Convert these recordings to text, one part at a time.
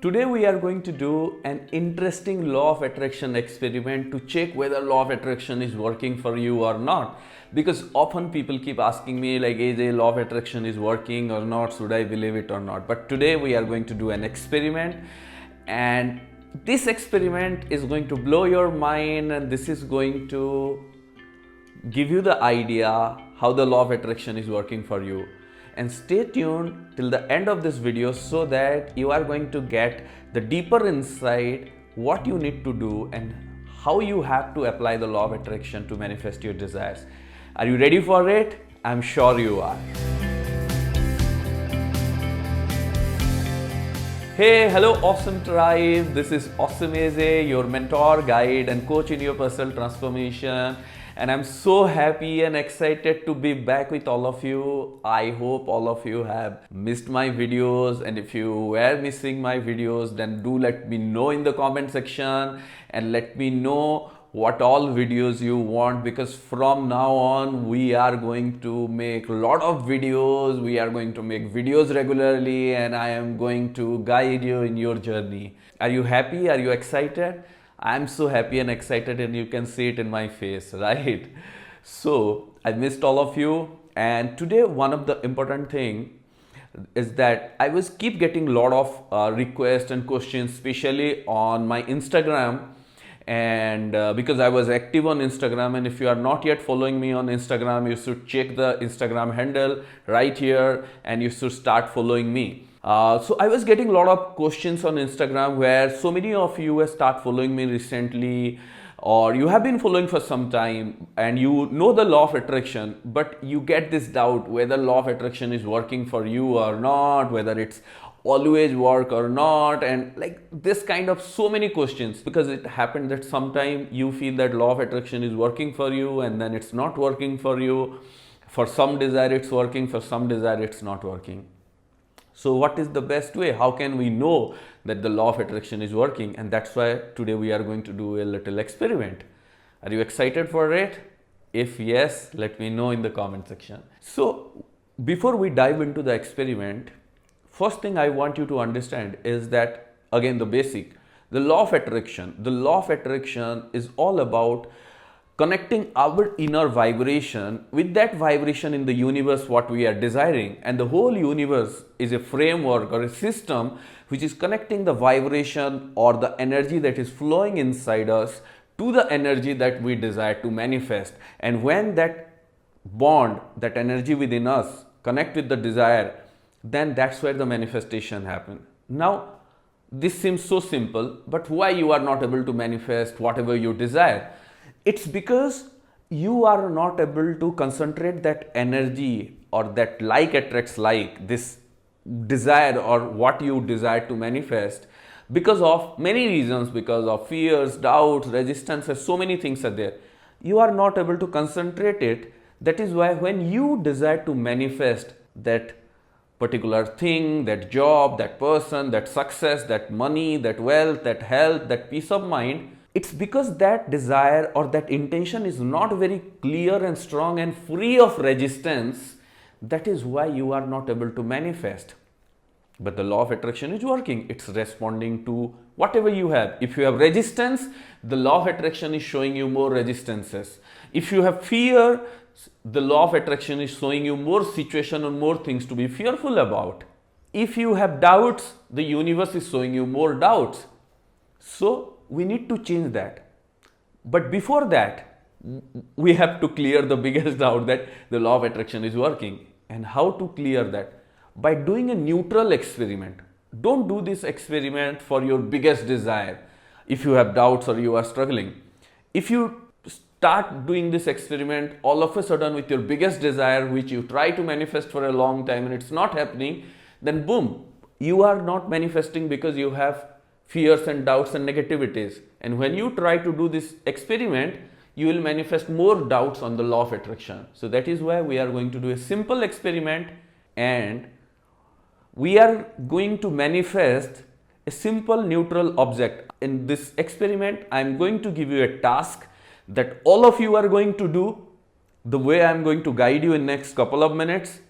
Today we are going to do an interesting law of attraction experiment to check whether law of attraction is working for you or not. Because often people keep asking me like, AJ, law of attraction is working or not, should I believe it or not? But today we are going to do an experiment, and this experiment is going to blow your mind, and this is going to give you the idea how the law of attraction is working for you. And stay tuned till the end of this video so that you are going to get the deeper insight what you need to do and how you have to apply the law of attraction to manifest your desires. Are you ready for it? I'm sure you are. Hey, hello awesome tribe. This is Awesome AJ, your mentor, guide and coach in your personal transformation. And I'm so happy and excited to be back with all of you. I hope all of you have missed my videos, and if you were missing my videos, then do let me know in the comment section and let me know what all videos you want, because from now on we are going to make a lot of videos. We are going to make videos regularly, and I am going to guide you in your journey. Are you happy? Are you excited? I'm so happy and excited, and you can see it in my face, right? So I missed all of you, and today one of the important thing is that I was keep getting a lot of requests and questions, especially on my Instagram. And because I was active on Instagram, and if you are not yet following me on Instagram, you should check the Instagram handle right here and you should start following me. So I was getting a lot of questions on Instagram where so many of you have started following me recently, or you have been following for some time and you know the law of attraction, but you get this doubt whether law of attraction is working for you or not, whether it's always work or not, and like this kind of so many questions, because it happened that sometime you feel that law of attraction is working for you and then it's not working for you. For some desire it's working, for some desire it's not working. So what is the best way? How can we know that the law of attraction is working? And that's why today we are going to do a little experiment. Are you excited for it? If yes, let me know in the comment section. So before we dive into the experiment, first thing I want you to understand is that, again, the basic, the law of attraction. The law of attraction is all about connecting our inner vibration with that vibration in the universe what we are desiring, and the whole universe is a framework or a system which is connecting the vibration or the energy that is flowing inside us to the energy that we desire to manifest. And when that bond, that energy within us connect with the desire, then that's where the manifestation happens. Now this seems so simple, but why you are not able to manifest whatever you desire? It's because you are not able to concentrate that energy, or that like attracts like, this desire or what you desire to manifest, because of many reasons, because of fears, doubts, resistances, so many things are there. You are not able to concentrate it. That is why when you desire to manifest that particular thing, that job, that person, that success, that money, that wealth, that health, that peace of mind, it's because that desire or that intention is not very clear and strong and free of resistance. That is why you are not able to manifest. But the law of attraction is working. It's responding to whatever you have. If you have resistance, the law of attraction is showing you more resistances. If you have fear, the law of attraction is showing you more situation or more things to be fearful about. If you have doubts, the universe is showing you more doubts. So we need to change that. But before that, we have to clear the biggest doubt that the law of attraction is working. And how to clear that? By doing a neutral experiment. Don't do this experiment for your biggest desire. If you have doubts or you are struggling, if you start doing this experiment all of a sudden with your biggest desire, which you try to manifest for a long time and it's not happening, then boom, you are not manifesting because you have fears and doubts and negativities. And when you try to do this experiment, you will manifest more doubts on the law of attraction. So that is why we are going to do a simple experiment, and we are going to manifest a simple neutral object. In this experiment, I am going to give you a task that all of you are going to do the way I am going to guide you in next couple of minutes.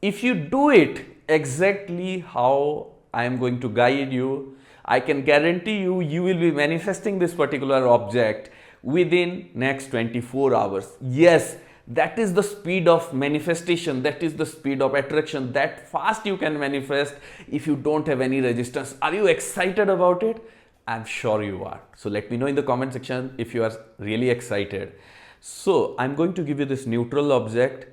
If you do it exactly how I am going to guide you, I can guarantee you, you will be manifesting this particular object within next 24 hours. Yes, that is the speed of manifestation. That is the speed of attraction. That fast you can manifest if you don't have any resistance. Are you excited about it? I'm sure you are. So let me know in the comment section if you are really excited. So I'm going to give you this neutral object,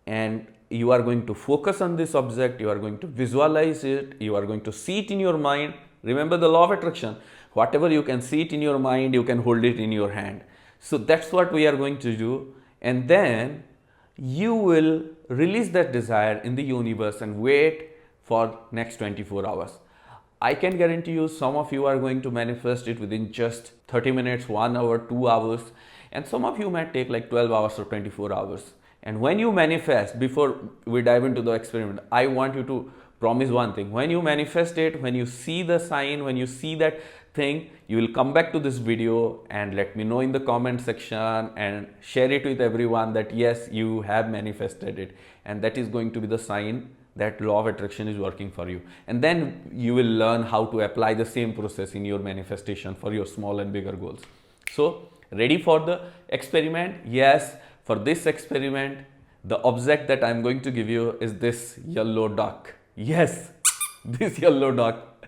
and you are going to focus on this object. You are going to visualize it. You are going to see it in your mind. Remember the law of attraction. Whatever you can see it in your mind, you can hold it in your hand. So that's what we are going to do. And then you will release that desire in the universe and wait for next 24 hours. I can guarantee you some of you are going to manifest it within just 30 minutes, 1 hour, 2 hours, and some of you might take like 12 hours or 24 hours. And when you manifest, before we dive into the experiment, I want you to promise one thing. When you manifest it, when you see the sign, when you see that thing, you will come back to this video and let me know in the comment section and share it with everyone that yes, you have manifested it, and that is going to be the sign that law of attraction is working for you. And then you will learn how to apply the same process in your manifestation for your small and bigger goals. So ready for the experiment? Yes. For this experiment, the object that I'm going to give you is this yellow duck. Yes, this yellow duck.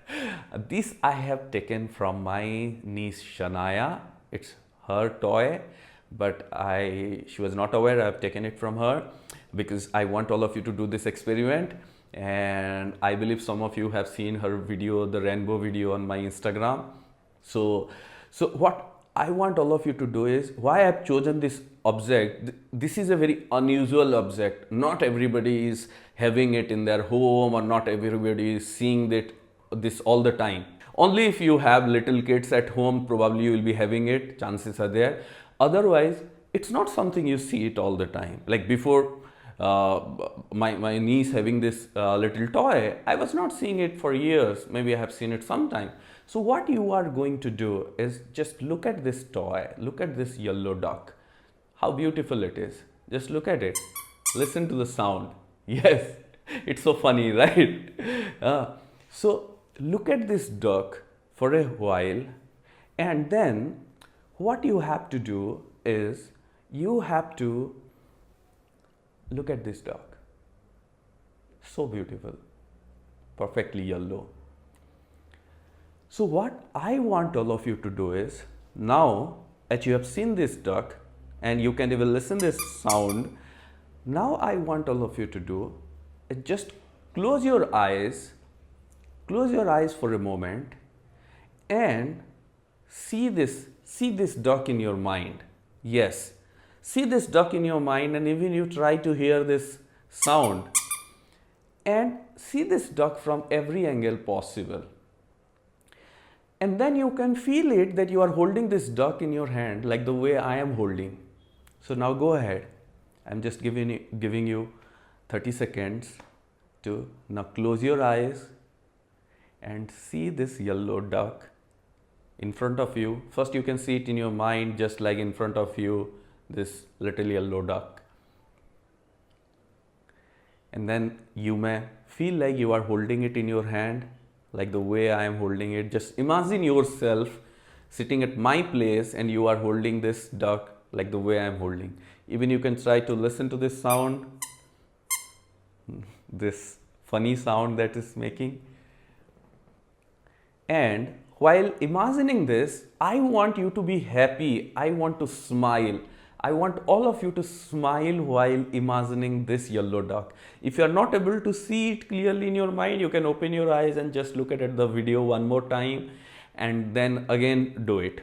This I have taken from my niece Shania. It's her toy, but she was not aware. I have taken it from her because I want all of you to do this experiment. And I believe some of you have seen her video, the rainbow video, on my Instagram. So what I want all of you to do is, why I have chosen this object. This is a very unusual object. Not everybody is having it in their home, or not everybody is seeing this all the time. Only if you have little kids at home, probably you will be having it, chances are there. Otherwise, it's not something you see it all the time. Like before, my niece having this little toy, I was not seeing it for years. Maybe I have seen it sometime. So what you are going to do is just look at this toy, look at this yellow duck. How beautiful it is. Just look at it. Listen to the sound. Yes, it's so funny, right? So look at this duck for a while, and then what you have to do is you have to look at this duck. So beautiful, perfectly yellow. So what I want all of you to do is, now that you have seen this duck and you can even listen this sound, now I want all of you to do is just close your eyes for a moment and see this duck in your mind. Yes, see this duck in your mind, and even you try to hear this sound and see this duck from every angle possible. And then you can feel it that you are holding this duck in your hand like the way I am holding. So now go ahead. I'm just giving you 30 seconds to now close your eyes and see this yellow duck in front of you. First you can see it in your mind, just like in front of you, this little yellow duck. And then you may feel like you are holding it in your hand like the way I am holding it. Just imagine yourself sitting at my place and you are holding this duck like the way I am holding. Even you can try to listen to this sound, this funny sound that is making. And while imagining this, I want you to be happy. I want to smile. I want all of you to smile while imagining this yellow duck. If you are not able to see it clearly in your mind, you can open your eyes and just look at the video one more time and then again do it.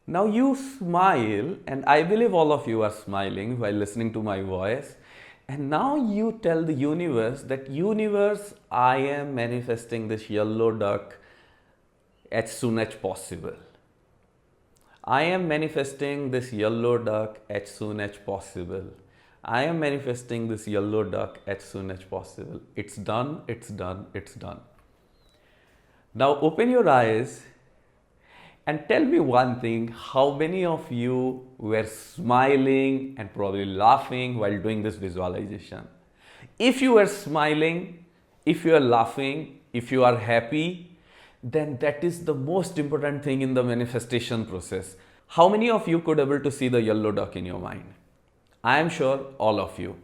Now you smile, and I believe all of you are smiling while listening to my voice. And now you tell the universe that, universe, I am manifesting this yellow duck as soon as possible. I am manifesting this yellow duck as soon as possible. I am manifesting this yellow duck as soon as possible. It's done, it's done, it's done. Now open your eyes and tell me one thing. How many of you were smiling and probably laughing while doing this visualization? If you were smiling, if you are laughing, if you are happy, then that is the most important thing in the manifestation process. How many of you could able to see the yellow duck in your mind? I am sure all of you.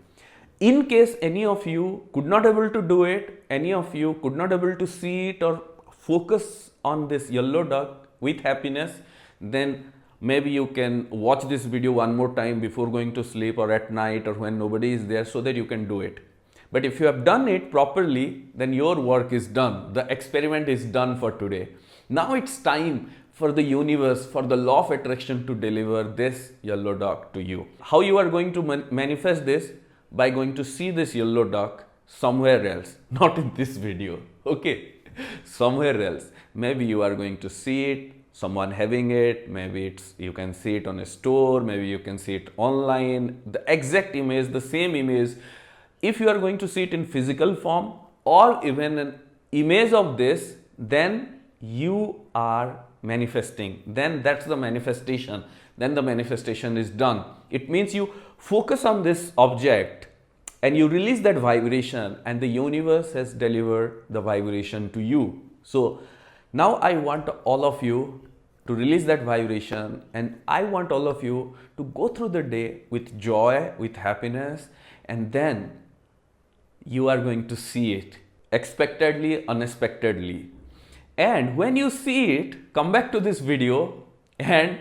In case any of you could not able to do it, any of you could not able to see it or focus on this yellow duck with happiness, then maybe you can watch this video one more time before going to sleep or at night or when nobody is there, so that you can do it. But if you have done it properly, then your work is done. The experiment is done for today. Now it's time for the universe, for the law of attraction to deliver this yellow duck to you. How you are going to manifest this? By going to see this yellow duck somewhere else, not in this video, okay? Somewhere else. Maybe you are going to see it, someone having it, maybe you can see it on a store, maybe you can see it online, the exact image, the same image. If you are going to see it in physical form or even an image of this, then you are manifesting. Then that's the manifestation. Then the manifestation is done. It means you focus on this object and you release that vibration, and the universe has delivered the vibration to you. So now I want all of you to release that vibration, and I want all of you to go through the day with joy, with happiness, and then you are going to see it expectedly, unexpectedly. And when you see it, come back to this video and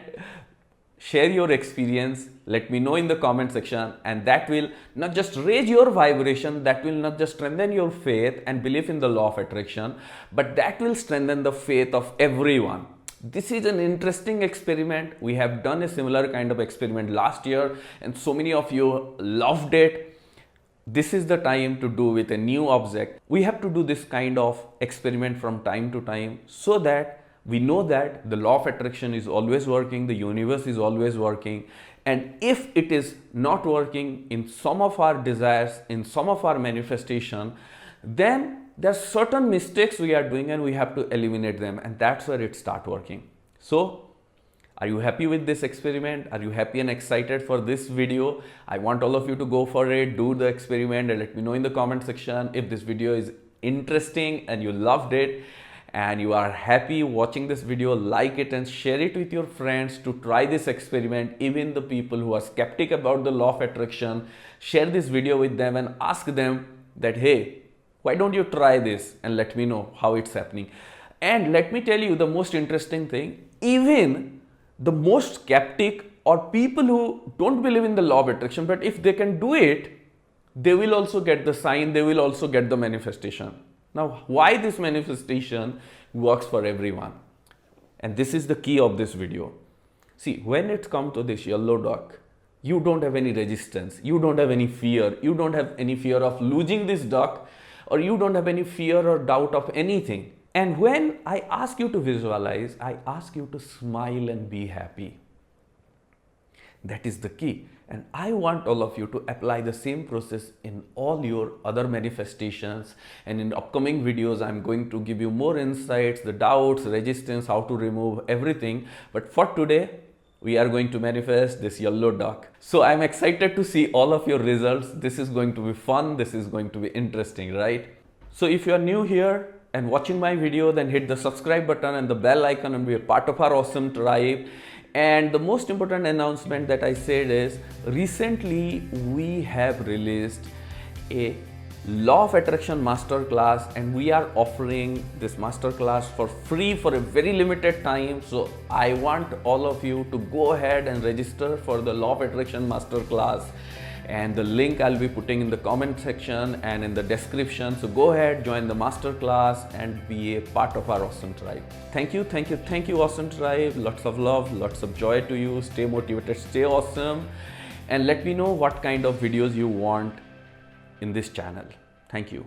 share your experience. Let me know in the comment section, and that will not just raise your vibration, that will not just strengthen your faith and belief in the law of attraction, but that will strengthen the faith of everyone. This is an interesting experiment. We have done a similar kind of experiment last year, and so many of you loved it. This is the time to do with a new object. We have to do this kind of experiment from time to time, so that we know that the law of attraction is always working, the universe is always working. And if it is not working in some of our desires, in some of our manifestation, then there are certain mistakes we are doing and we have to eliminate them, and that's where it starts working. So are you happy with this experiment? Are you happy and excited for this video? I want all of you to go for it, do the experiment, and let me know in the comment section if this video is interesting and you loved it and you are happy watching this video. Like it and share it with your friends to try this experiment. Even the people who are skeptic about the law of attraction, share this video with them and ask them that, hey, why don't you try this, and let me know how it's happening. And let me tell you the most interesting thing, even the most skeptic or people who don't believe in the law of attraction, but if they can do it, they will also get the sign, they will also get the manifestation. Now, why this manifestation works for everyone? And this is the key of this video. See, when it comes to this yellow duck, you don't have any resistance, you don't have any fear, you don't have any fear of losing this duck, or you don't have any fear or doubt of anything. And when I ask you to visualize, I ask you to smile and be happy. That is the key. And I want all of you to apply the same process in all your other manifestations. And in upcoming videos, I'm going to give you more insights, the doubts, resistance, how to remove everything. But for today, we are going to manifest this yellow duck. So I'm excited to see all of your results. This is going to be fun. This is going to be interesting, right? So if you are new here and watching my video, then hit the subscribe button and the bell icon and be a part of our awesome tribe. And the most important announcement that I said is, recently we have released a Law of Attraction Masterclass, and we are offering this masterclass for free for a very limited time. So I want all of you to go ahead and register for the Law of Attraction Masterclass, and the link I'll be putting in the comment section and in the description. So go ahead, join the masterclass and be a part of our awesome tribe. Thank you, thank you, thank you, awesome tribe. Lots of love, lots of joy to you. Stay motivated, stay awesome, and let me know what kind of videos you want in this channel. Thank you.